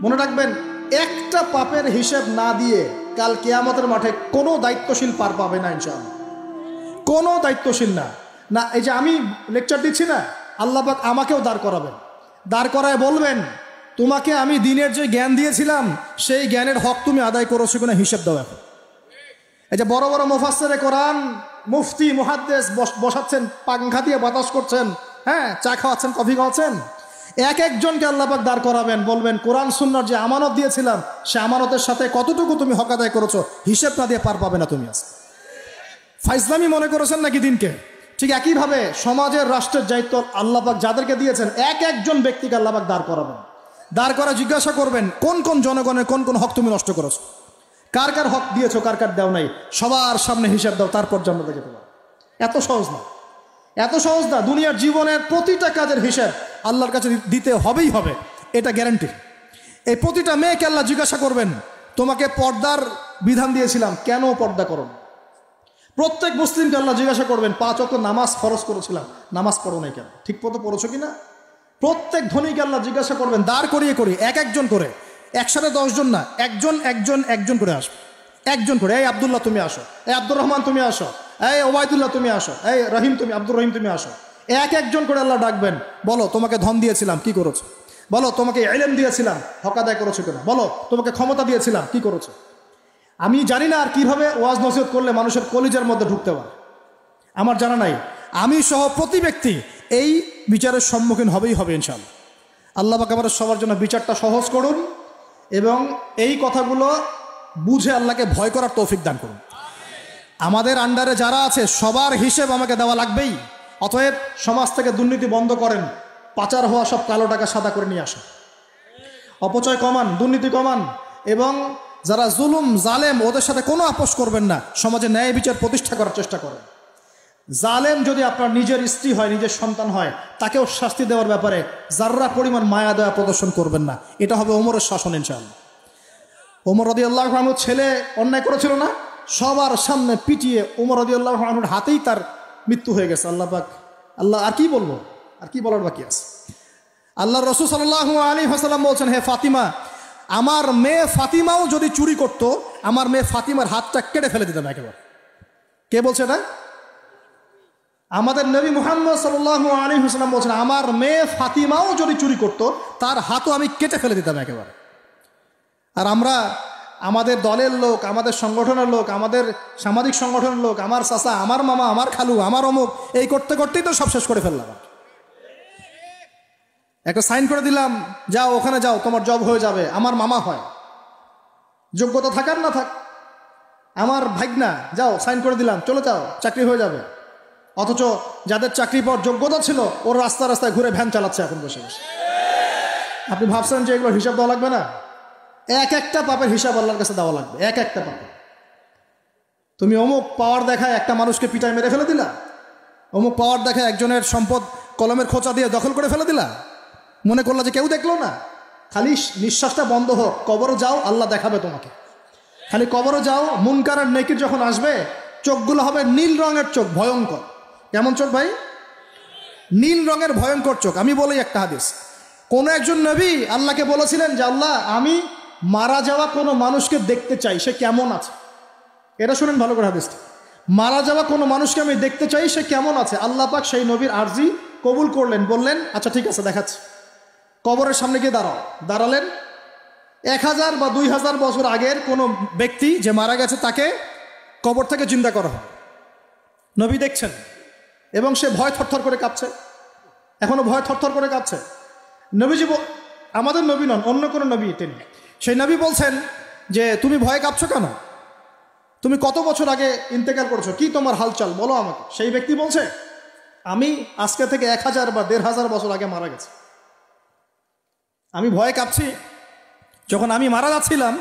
মনে রাখবেন, একটা পাপের হিসেব না দিয়ে কাল কিয়ামতের মাঠে কোনো দায়িত্বশীল পার পাবে না ইনশাআল্লাহ। কোনো দায়িত্বশীল না। না, এই যে আমি লেকচার দিচ্ছি না, আল্লাহ পাক আমাকেও দাঁড় করাবেন, দাঁড় করায় বলবেন, তোমাকে আমি দিনের যে জ্ঞান দিয়েছিলাম সেই জ্ঞানের হক তুমি আদায় করেছো কিনা হিসেব দাও এখন। এই যে বড় বড় মুফাসসিরে কোরআন, মুফতি, মুহাদ্দিস বসাচ্ছেন, পাংখা দিয়ে বাতাস করছেন, হ্যাঁ, চা খাওয়াচ্ছেন, কফি খাওয়াচ্ছেন, এক একজনকে আল্লাহ পাক দাঁড় করাবেন, বলবেন কোরআন সুন্নাহর যে আমানত দিয়েছিলাম সে আমানতের সাথে কতটুকু তুমি হক আদায় করেছো হিসেব না দিয়ে পার পাবে না তুমি। আজ ফাইজলামি মনে করেছেন নাকি দিনকে? ঠিক একইভাবে সমাজের, রাষ্ট্রের দায়িত্ব আল্লাহ পাক যাদেরকে দিয়েছেন এক একজন ব্যক্তিকে আল্লাহ পাক দাঁড় করাবেন, দাঁড় করা জিজ্ঞাসা করবেন কোন কোন জনগণের কোন কোন হক তুমি নষ্ট করেছো, কার কার হক দিয়েছো, কার কার দেও নাই, সবার সামনে হিসাব দাও, তারপর জান্নাতে যেতে পারো। এত সহজ না, এত সহজ না। দুনিয়ার জীবনের প্রতিটা কাজের হিসাব আল্লাহর কাছে দিতে হবেই হবে, এটা গ্যারান্টি। এই প্রতিটা মেয়েকে আল্লাহ জিজ্ঞাসা করবেন, তোমাকে পর্দার বিধান দিয়েছিলাম, কেন পর্দা করো না? প্রত্যেক মুসলিমকে আল্লাহ জিজ্ঞাসা করবেন, 5 ওয়াক্ত নামাজ ফরজ করেছিলাম, নামাজ পড়ো নাই কেন? ঠিক মতো পড়েছো কিনা? প্রত্যেক ধনীকে আল্লাহ জিজ্ঞাসা করবেন, দাঁড় করিয়ে করিয়ে এক একজন করে, একসাথে 10 জন না, একজন একজন একজন করে আসবে, একজন করে। এই আব্দুল্লাহ তুমি আসো, এই আব্দুর রহমান তুমি আসো, এই ওবায়দুল্লাহ তুমি আসো, এই রহিম তুমি, আব্দুর রহিম তুমি আসো। এক একজন করে আল্লাহ ডাকবেন, বলো তোমাকে ধন দিয়েছিলাম, কি করেছো? বলো তোমাকে ইলম দিয়েছিলাম, হক আদায় করেছো কিনা? বলো তোমাকে ক্ষমতা দিয়েছিলাম, কি করেছো? আমি জানি না আর কিভাবে ওয়াজ নসিহত করলে মানুষের কলিজার মধ্যে ঢুকতে পারে, আমার জানা নাই। আমি সহ প্রতি ব্যক্তি এই বিচারের সম্মুখীন হবেই হবে ইনশাআল্লাহ। আল্লাহ পাক আমাদের সবার জন্য বিচারটা সহজ করুন এবং এই কথাগুলো বুঝে আল্লাহকে ভয় করার তৌফিক দান করুন। আমাদের আন্ডারে যারা আছে সবার হিসেব আমাকে দেওয়া লাগবেই। অতএব সমাজ থেকে দুর্নীতি বন্ধ করেন, পাচার হওয়া সব কালো টাকা সাদা করে নিয়ে আসেন, অপচয় কমান, দুর্নীতি কমান, এবং যারা জুলুম জালেম ওদের সাথে কোনো আপোষ করবেন না, সমাজে ন্যায় বিচার প্রতিষ্ঠা করার চেষ্টা করেন। জালেম যদি আপনার নিজের স্ত্রী হয়, নিজের সন্তান হয়, তাকেও শাস্তি দেওয়ার ব্যাপারে যাররা পরিমাণ মায়া দয়া প্রদর্শন করবেন না। এটা হবে ওমরের শাসন ইনশাআল্লাহ। ওমর রাদিয়াল্লাহু আনহুর ছেলে অন্যায় করেছিল না, সবার সামনে পিটিয়ে ওমর রাদিয়াল্লাহু আনহুর হাতেই তার মৃত্যু হয়ে গেছে। আল্লাহ পাক, আল্লাহ আর কি বলবো, আর কি বলার বাকি আছে? আল্লাহ রাসূল সাল্লাল্লাহু আলাইহি ওয়াসাল্লাম বলছেন, হে ফাতিমা, আমার মেয়ে ফাতিমাও যদি চুরি করত, আমার মেয়ে ফাতিমার হাতটা কেটে ফেলে দিতাম একেবারে। কে বলছে এটা? আমাদের নবী মুহাম্মদ সাল্লাল্লাহু আলাইহি ওয়াসাল্লাম বলছেন, আমার মেয়ে ফাতিমাও যদি চুরি করত, তার হাতও আমি কেটে ফেলে দিতাম একেবারে। আর আমরা আমাদের দলের লোক, আমাদের সংগঠনের লোক, আমাদের সামাজিক সংগঠনের লোক, আমার চাচা, আমার মামা, আমার খালু, আমার অমুক, এই করতে করতেই তো সব শেষ করে ফেললাম। একটা সাইন করে দিলাম, যাও ওখানে যাও, তোমার জব হয়ে যাবে। আমার মামা হয়, যোগ্যতা থাকার না থাক, আমার ভাগনা, যাও সাইন করে দিলাম, চলে যাও, চাকরি হয়ে যাবে। অথচ যাদের চাকরি পাওয়ার যোগ্যতা ছিল, ওর রাস্তা রাস্তায় ঘুরে ভ্যান চালাচ্ছে এখন বসে বসে। আপনি ভাবছেন যে এগুলোর হিসাব দেওয়া লাগবে না? এক একটা পাপের হিসাব আল্লাহর কাছে দেওয়া লাগবে, এক একটা পাপের। তুমি অমুক পাওয়ার দেখায় একটা মানুষকে পিটায় মেরে ফেলে দিলা, অমুক পাওয়ার দেখায় একজনের সম্পদ কলমের খোঁচা দিয়ে দখল করে ফেলে দিলা, মনে করলা যে কেউ দেখলো না। খালি নিঃশ্বাসটা বন্ধ হোক, কবরে যাও, আল্লাহ দেখাবে তোমাকে। খালি কবরে যাও, মুনকার আর নেকির যখন আসবে, চোখগুলো হবে নীল রঙের চোখ, ভয়ঙ্কর। কেমন চোখ ভাই? নীল রঙের ভয়ঙ্কর চোখ। আমি বলি একটা হাদিস, কোনো একজন নবী আল্লাহকে বলেছিলেন যে আল্লাহ, আমি মারা যাওয়া কোনো মানুষকে দেখতে চাই, সে কেমন আছে। এটা শুনেন ভালো করে হাদিসটা, মারা যাওয়া কোনো মানুষকে আমি দেখতে চাই, সে কেমন আছে। আল্লাহ পাক সেই নবীর আরজি কবুল করলেন, বললেন আচ্ছা ঠিক আছে, দেখাচ্ছি। কবরের সামনে গিয়ে দাঁড়ালেন। 1000 বা 2000 বছর আগের কোনো ব্যক্তি যে মারা গেছে, তাকে কবর থেকে জিন্দা করা হয়। নবী দেখছেন এবং সে ভয় থরথর করে কাঁপছে, এখনো ভয় থরথর করে কাঁপছে। নবীজি, আমাদের নবী নন, অন্য কোনো নবী তিনি, সেই নবী বলছেন যে তুমি ভয়ে কাঁপছো কেন? তুমি কত বছর আগে ইন্তেকাল করেছো, কি তোমার হালচাল বলো আমাকে। সেই ব্যক্তি বলছে, আমি আজকে থেকে 1000 বা 1500 বছর আগে মারা গেছি। আমি ভয়ে কাঁপছি। যখন আমি মারা যাচ্ছিলাম,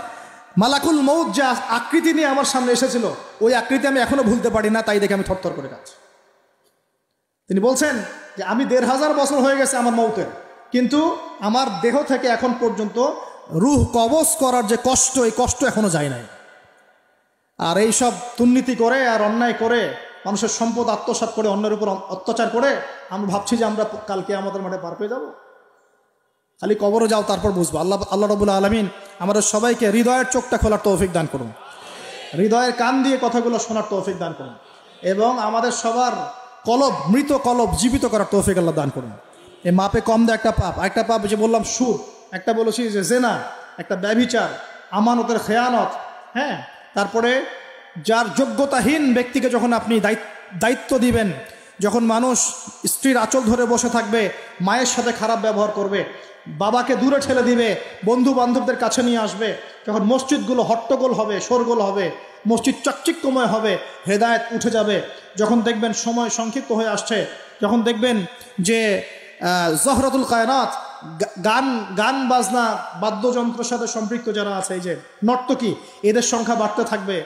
মালাকুল মউত যে আকৃতি নিয়ে আমার সামনে এসেছিল, ওই আকৃতি আমি এখনো ভুলতে পারি না, তাই দেখে আমি থরথর করে কাঁপছি। তিনি বলছেন যে আমি 1500 বছর হয়ে গেছে আমার মউতের, কিন্তু আমার দেহ থেকে এখন পর্যন্ত রূহ কবজ করার যে কষ্ট, এই কষ্ট এখনো যায় নাই। আর এই সব দুর্নীতি করে আর অন্যায় করে, মানুষের সম্পদ আত্মসাৎ করে, অন্যের উপর অত্যাচার করে আমরা ভাবছি যে আমরা কালকে আমাদের মাঠে পার পেয়ে যাব। খালি কবরে যাও তারপর বুঝবো। আল্লাহ রাব্বুল আলামিন আমাদের সবাইকে হৃদয়ের চোখটা খোলার তৌফিক দান করুন, হৃদয়ের কান দিয়ে কথাগুলো শোনার তৌফিক দান করুন, এবং আমাদের সবার কলব, মৃত কলব জীবিত করার তৌফিক আল্লাহ দান করুন। এই মাপে কম দেয় একটা পাপ যে বললাম সুদ, একটা বলেছি যে জেনা, একটা ব্যভিচার, আমানতের খেয়ানত, হ্যাঁ, তারপরে যার যোগ্যতাহীন ব্যক্তিকে যখন আপনি দায়িত্ব দিবেন, যখন মানুষ স্ত্রীর আঁচল ধরে বসে থাকবে, মায়ের সাথে খারাপ ব্যবহার করবে, বাবাকে দূরে ঠেলে দিবে, বন্ধু বান্ধবদের কাছে নিয়ে আসবে, যখন মসজিদগুলো হট্টগোল হবে, শোরগোল হবে, মসজিদ চকচিক্যময় হবে, হেদায়েত উঠে যাবে, যখন দেখবেন সময় সংক্ষিপ্ত হয়ে আসছে, যখন দেখবেন যে জহরাতুল কায়নাত, গান বাজনা বাদ্যযন্ত্রের সাথে সম্পৃক্ত যারা আছে, এই যে নর্তকী, এদের সংখ্যা বাড়তে থাকবে।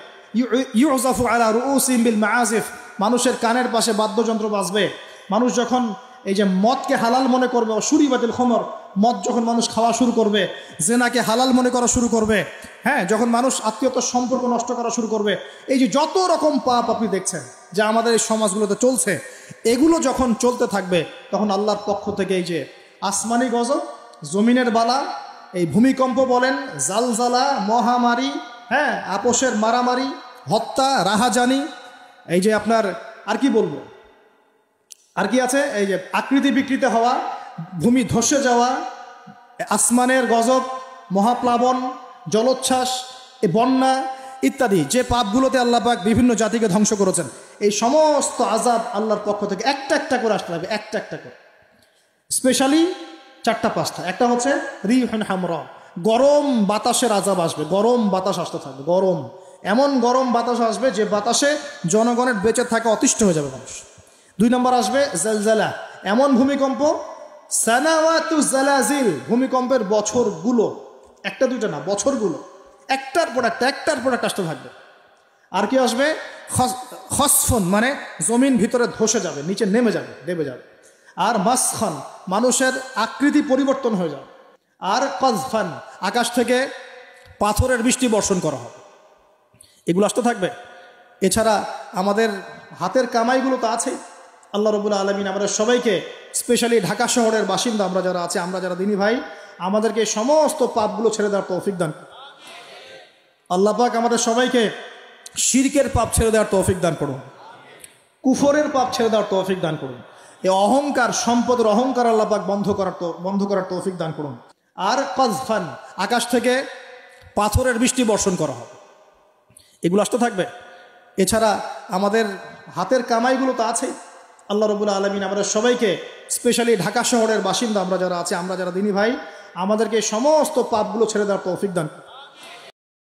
ইউজাফু আলা রুউসিহিম বিল মাআজিফ, মানুষের কানের পাশে বাদ্যযন্ত্র বাজবে। মানুষ যখন এই যে মদকে হালাল মনে করবে, শুরিবাতিল খমর, মদ যখন মানুষ খাওয়া শুরু করবে, জেনাকে হালাল মনে করা শুরু করবে, হ্যাঁ, যখন মানুষ আত্মীয়তার সম্পর্ক নষ্ট করা শুরু করবে, এই যে যত রকম পাপ আপনি দেখছেন যা আমাদের এই সমাজগুলোতে চলছে, এগুলো যখন চলতে থাকবে, তখন আল্লাহর পক্ষ থেকে এই যে আসমানি গজব, জমিনের বালা, এই ভূমিকম্প বলেন, জালজালা, মহামারী, হ্যাঁ, আপোষের মারামারি, হত্যা, রাহাজানি, এই যে আপনার আর কি বলবো, আর কি আছে, এই যে আকৃতি বিকৃতি হওয়া, ভূমি ধসে যাওয়া, আসমানের গজব, মহাপ্লাবন, জলোচ্ছ্বাস, বন্যা ইত্যাদি, যে পাপগুলোতে আল্লাহ পাক বিভিন্ন জাতিকে ধ্বংস করেছেন, এই সমস্ত আযাব আল্লাহর পক্ষ থেকে একটা একটা করে আসতে লাগবে, একটা একটা করে। স্পেশালি 4-5টা। একটা হচ্ছে রিহুন হামরা, গরম বাতাসের আযাব আসবে, গরম বাতাস আসতে থাকবে, গরম, এমন গরম বাতাস আসবে যে বাতাসে জনগণের বেঁচে থাকা অতিষ্ঠ হয়ে যাবে মানুষ। 2 নম্বর আসবে জালজালা, এমন ভূমিকম্প, সানাওয়াতু জালাজিল, ভূমিকম্পের বছরগুলো, একটা দুইটা না, বছরগুলো একটার পর একটা আসতে থাকবে। আর কি আসবে, খসফন, মানে জমিন ভিতরে ধসে যাবে, নিচে নেমে যাবে, দেবে যাবে। আর মাসখান, মানুষের আকৃতি পরিবর্তন হয়ে যাবে। আর কজফান, আকাশ থেকে পাথরের বৃষ্টি বর্ষণ করা হবে। এগুলো আসতে থাকবে। এছাড়া আমাদের হাতের কামাইগুলো তো আছেই। আল্লাহ রাব্বুল আলামিন আমাদের সবাইকে, স্পেশালি ঢাকা শহরের বাসিন্দা আমরা যারা আছি, আমরা যারা দিনী ভাই, আমাদেরকে সমস্ত পাপগুলো ছেড়ে দেওয়ার তৌফিক দান। আল্লাহ পাক আমাদের সবাইকে শিরকের পাপ ছেড়ে দেওয়ার তৌফিক দান করুন, কুফরের পাপ ছেড়ে দেওয়ার তৌফিক দান করুন। এই অহংকার, সম্পদের অহংকার আল্লাহ পাক বন্ধ করার তৌফিক দান করুন। আর কজফান, আকাশ থেকে পাথরের বৃষ্টি বর্ষণ করা হবে। এগুলো আসতে থাকবে। এছাড়া আমাদের হাতের কামাইগুলো তো আছেই। আল্লাহ রাব্বুল আলামিন আমাদের সবাইকে, স্পেশালি ঢাকা শহরের বাসিন্দা আমরা যারা আছি, আমরা যারা দিনী ভাই, আমাদেরকে সমস্ত পাপগুলো ছেড়ে দেওয়ার তৌফিক দান।